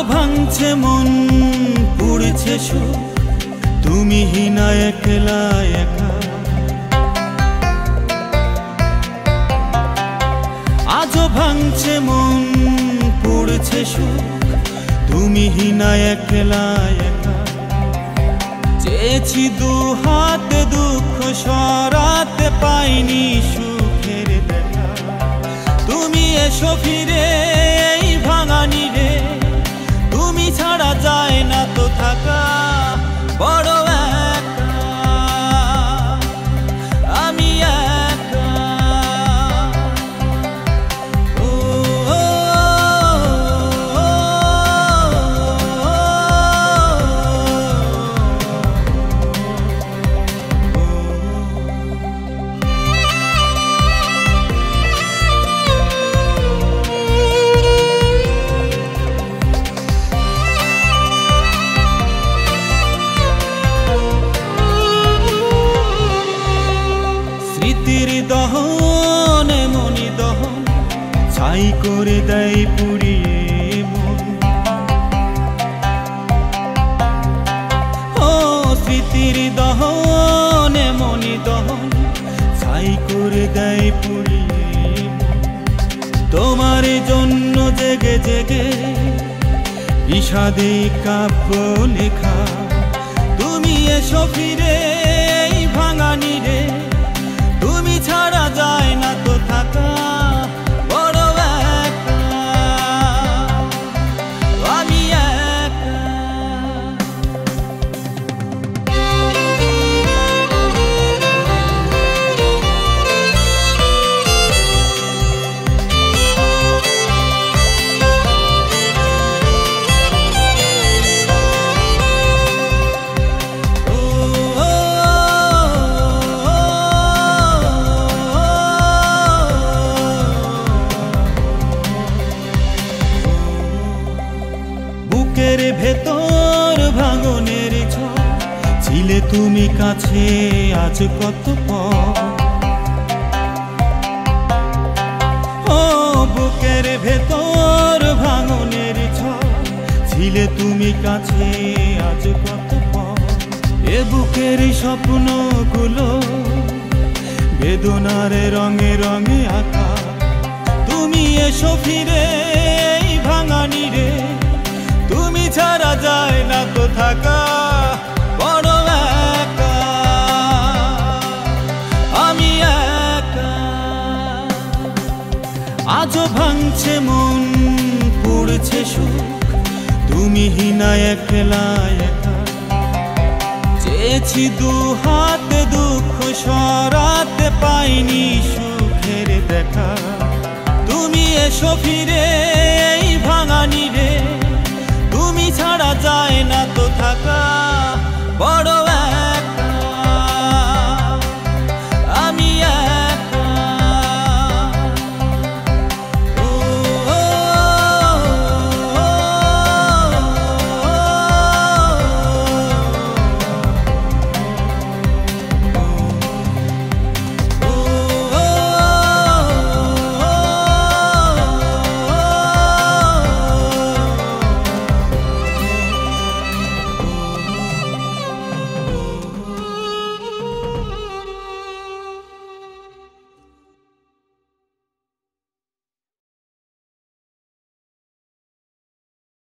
ভাঙছে মন পুড়ছে সুখ, তুমি হিনা একলা একা। আজও ভাঙছে মন পুড়ছে সুখ, তুমি হিনা একলা একা। চেয়েছি দু হাতে দুঃখ সরাতে, পাইনি সুখের দেখা। তুমি এসো ফিরে এই ভাঙানি রে, তুমি ছাড়া যায় না তো থাকা। বড় একা আমি একা। ও স্মৃতির দহনে মনি দহন, ছাই করে দেয় পুড়িয়ে মন। ও স্মৃতির দহনে মনি দহন, ছাই করে দেয় পুড়িয়ে মন। তোমার জন্য জেগে জেগে বিষাদে কাব্য লেখা। তুমি এসো ফিরে এই ভাঙানি রে, তুমি ছাড়া যায় না তো থাকা। বড় একা আমি একা। বুকের ভেতর ভাঙনের ঝড়, ছিলে তুমি কাছে আজ কত পর। ও বুকের ভেতর ভাঙনের ঝড়, ছিলে তুমি কাছে আজ কত পর। এ বুকের স্বপ্নগুলো বেদনার রঙে রঙে আঁকা। তুমি এসো ফিরে এই ভাঙানি রে, তুমি ছাড়া যায় না তো থাকা। বড় একা আমি একা। আজও ভাঙছে মন পুড়ছে সুখ, তুমি হিনা একলা একা। চেয়েছি দু হাতে দুঃখ সরাতে, পাইনি সুখের দেখা। তুমি এসো ফিরে এই ভাঙানি রে, তুমি ছাড়া যায় না তো